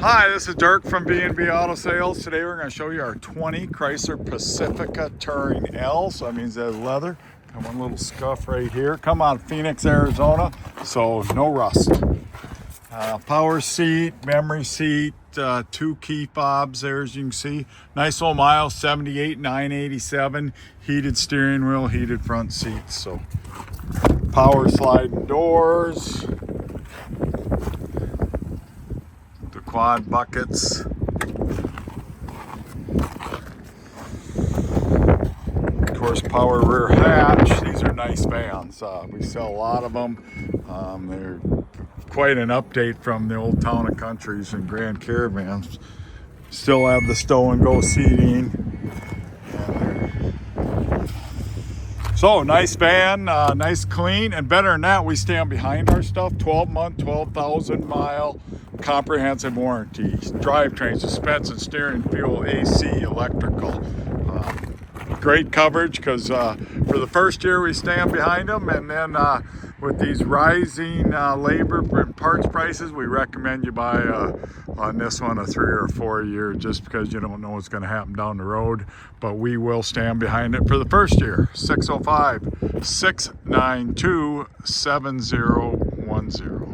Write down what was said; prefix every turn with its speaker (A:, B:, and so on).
A: Hi, this is Dirk from B&B Auto Sales. Today we're going to show you our 20 Chrysler Pacifica Touring L. So that means it has leather. Got one little scuff right here. Come out of Phoenix, Arizona, so no rust. Power seat, memory seat, 2 key fobs there as you can see. Nice old miles, 78,987. Heated steering wheel, heated front seats. So power sliding doors. The quad buckets. Of course, power rear hatch. These are nice vans. We sell a lot of them. They're quite an update from the old town and countries and Grand Caravans. Still have the stow and go seating. So nice van, nice clean, and better than that, we stand behind our stuff. 12-month, 12,000 mile comprehensive warranty. Drivetrain, suspension, steering, fuel, AC, electrical. Great coverage because for the first year we stand behind them, and then with these rising labor and parts prices, we recommend you buy on this one a 3 or 4 year, just because you don't know what's going to happen down the road. But we will stand behind it for the first year. 605-692-7010.